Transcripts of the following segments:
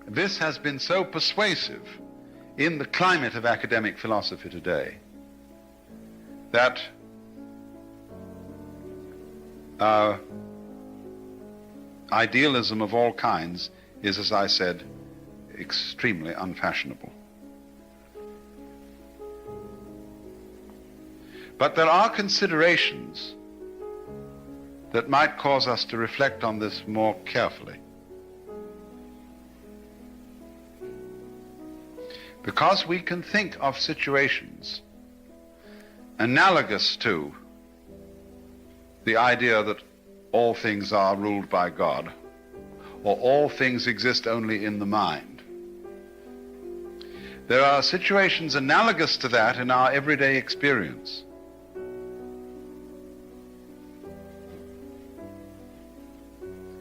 this has been so persuasive in the climate of academic philosophy today that idealism of all kinds is, as I said, extremely unfashionable. But there are considerations that might cause us to reflect on this more carefully. Because we can think of situations analogous to the idea that all things are ruled by God, or all things exist only in the mind. There are situations analogous to that in our everyday experience.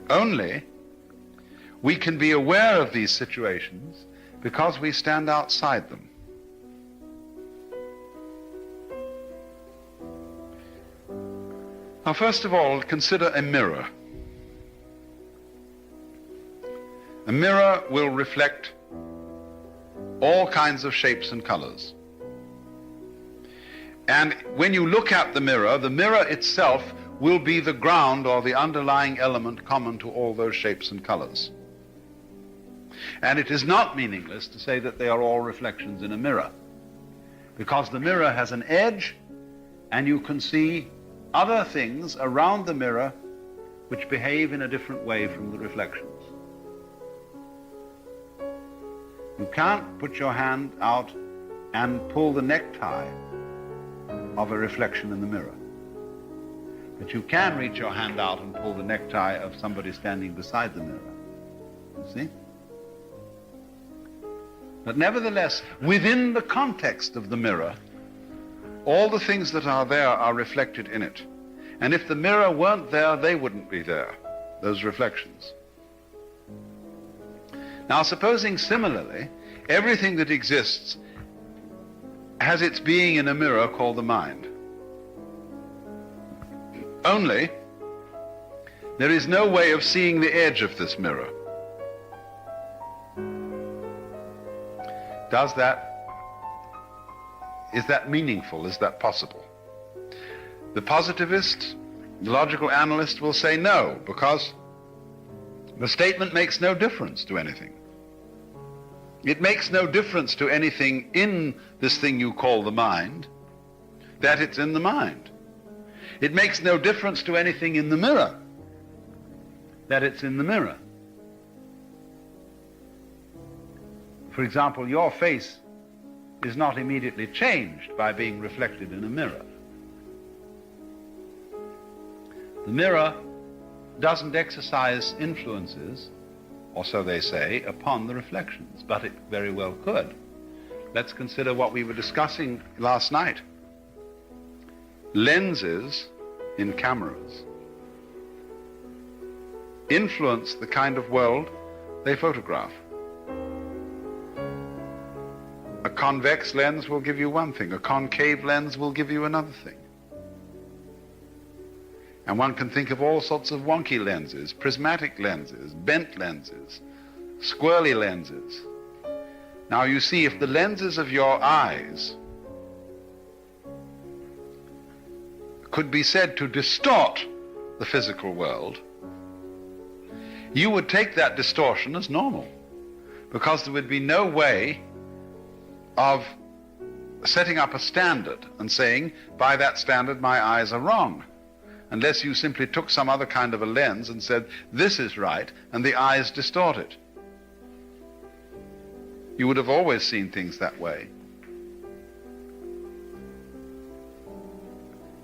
Only we can be aware of these situations because we stand outside them. Now, first of all, consider a mirror. A mirror will reflect all kinds of shapes and colors. And when you look at the mirror itself will be the ground or the underlying element common to all those shapes and colors. And it is not meaningless to say that they are all reflections in a mirror, because the mirror has an edge and you can see other things around the mirror which behave in a different way from the reflections. You can't put your hand out and pull the necktie of a reflection in the mirror. But you can reach your hand out and pull the necktie of somebody standing beside the mirror. You see? But nevertheless, within the context of the mirror, all the things that are there are reflected in it. And if the mirror weren't there, they wouldn't be there, those reflections. Now, supposing similarly, everything that exists has its being in a mirror called the mind. Only, there is no way of seeing the edge of this mirror. Is that meaningful? Is that possible? The positivist, the logical analyst will say no, because the statement makes no difference to anything. It makes no difference to anything in this thing you call the mind, that it's in the mind. It makes no difference to anything in the mirror, that it's in the mirror. For example, your face is not immediately changed by being reflected in a mirror. The mirror doesn't exercise influences, or so they say, upon the reflections, but it very well could. Let's consider what we were discussing last night. Lenses in cameras influence the kind of world they photograph. A convex lens will give you one thing, a concave lens will give you another thing. And one can think of all sorts of wonky lenses, prismatic lenses, bent lenses, squirrely lenses. Now you see, if the lenses of your eyes could be said to distort the physical world, you would take that distortion as normal, because there would be no way of setting up a standard and saying, by that standard my eyes are wrong, unless you simply took some other kind of a lens and said, this is right, and the eyes distort it. You would have always seen things that way.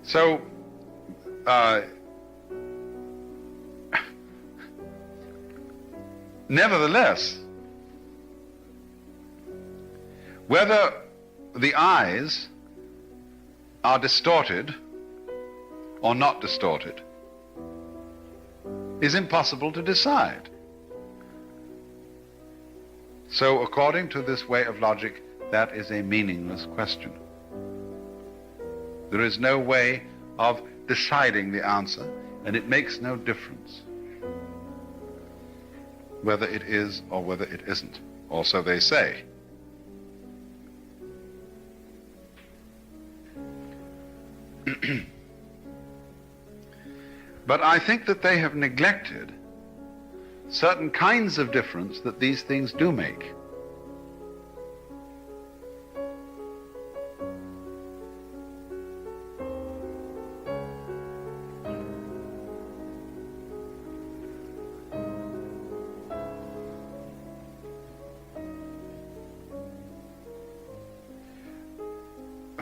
So, nevertheless, whether the eyes are distorted or not distorted is impossible to decide. So, according to this way of logic, that is a meaningless question. There is no way of deciding the answer, and it makes no difference. whether it is or whether it isn't, or so they say. But I think that they have neglected certain kinds of difference that these things do make.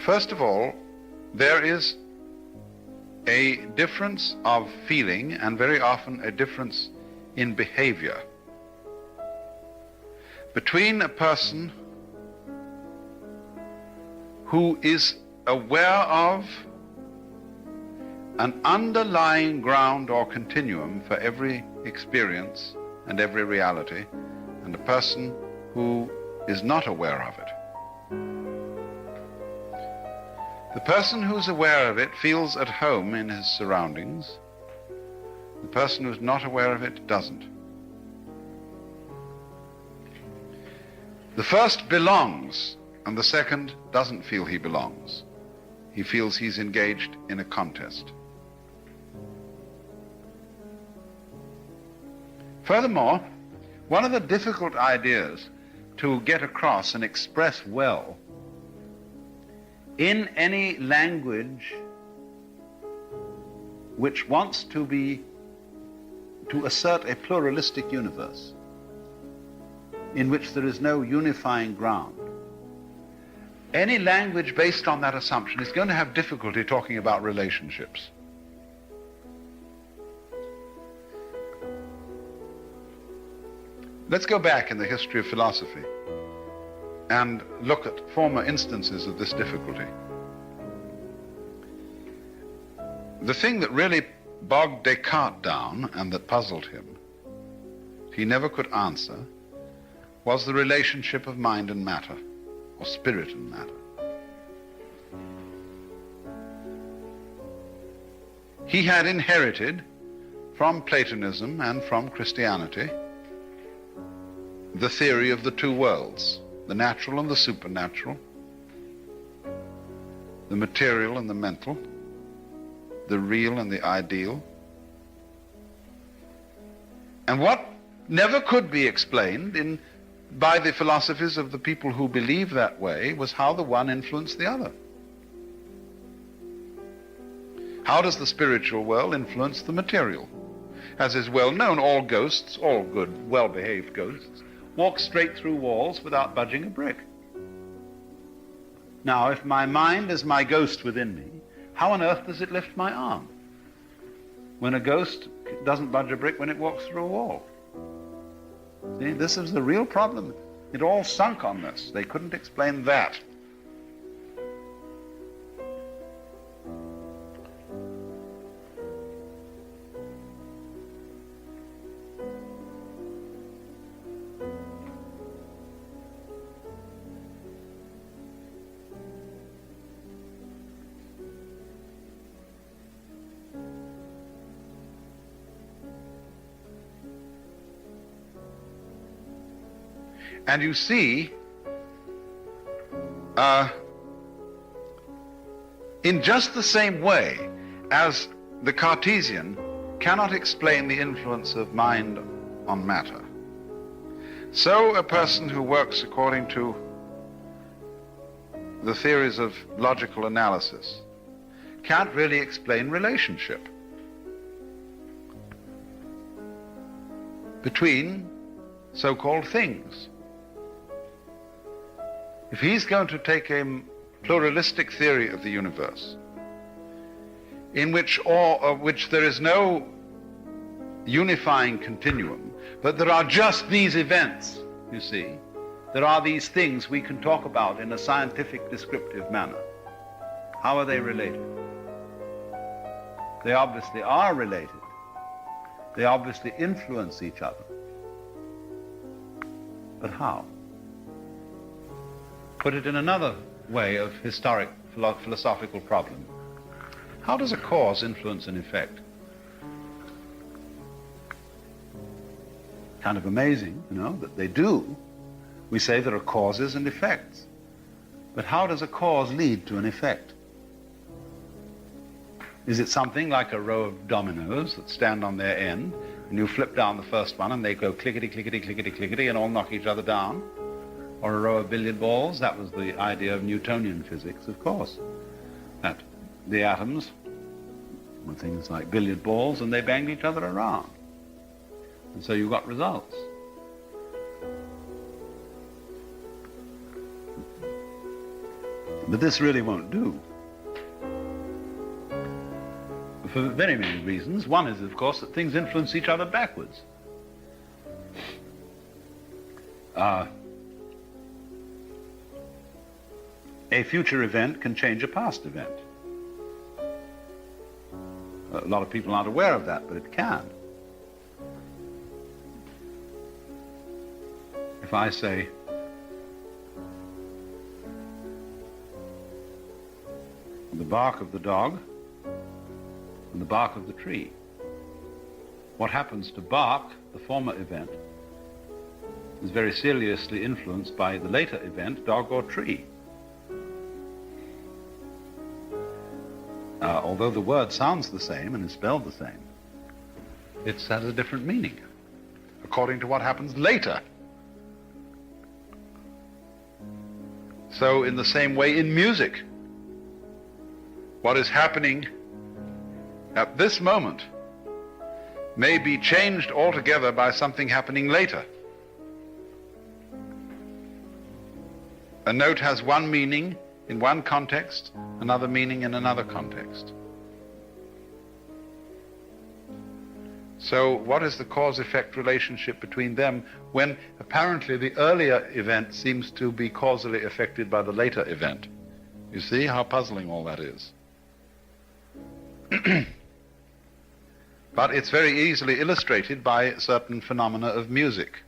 First of all, there is a difference of feeling and very often a difference in behavior between a person who is aware of an underlying ground or continuum for every experience and every reality, and a person who is not aware of it. The person who's aware of it feels at home in his surroundings. The person who's not aware of it doesn't. The first belongs, and the second doesn't feel he belongs. He feels he's engaged in a contest. Furthermore, one of the difficult ideas to get across and express well in any language which wants to assert a pluralistic universe in which there is no unifying ground, any language based on that assumption is going to have difficulty talking about relationships. Let's go back in the history of philosophy and look at former instances of this difficulty. The thing that really bogged Descartes down and that puzzled him, he never could answer, was the relationship of mind and matter, or spirit and matter. He had inherited from Platonism and from Christianity the theory of the two worlds, the natural and the supernatural, the material and the mental, the real and the ideal. And what never could be explained by the philosophies of the people who believe that way was how the one influenced the other. How does the spiritual world influence the material? As is well known, all ghosts, all good, well-behaved ghosts, walk straight through walls without budging a brick. Now, if my mind is my ghost within me, how on earth does it lift my arm when a ghost doesn't budge a brick when it walks through a wall? See, this is the real problem. It all sunk on this. They couldn't explain that. And you see, in just the same way as the Cartesian cannot explain the influence of mind on matter, so a person who works according to the theories of logical analysis can't really explain relationship between so-called things. If he's going to take a pluralistic theory of the universe, in which there is no unifying continuum, but there are just these events, you see, there are these things we can talk about in a scientific descriptive manner. How are they related? They obviously are related. They obviously influence each other. But how? Put it in another way of historic philosophical problem. How does a cause influence an effect? kind of amazing, that they do. We say there are causes and effects. But how does a cause lead to an effect? Is it something like a row of dominoes that stand on their end, and you flip down the first one and they go clickety, clickety, clickety, clickety, and all knock each other down? Or a row of billiard balls? That was the idea of Newtonian physics, of course. That the atoms were things like billiard balls, and they banged each other around. And so you got results. But this really won't do, for very many reasons. One is, of course, that things influence each other backwards. A future event can change a past event. A lot of people aren't aware of that, but it can. If I say, the bark of the dog and the bark of the tree, what happens to bark, the former event, is very seriously influenced by the later event, dog or tree. Although the word sounds the same and is spelled the same, it has a different meaning according to what happens later. So in the same way in music, what is happening at this moment may be changed altogether by something happening later. A note has one meaning in one context, another meaning in another context. So what is the cause-effect relationship between them when apparently the earlier event seems to be causally affected by the later event? You see how puzzling all that is. But it's very easily illustrated by certain phenomena of music.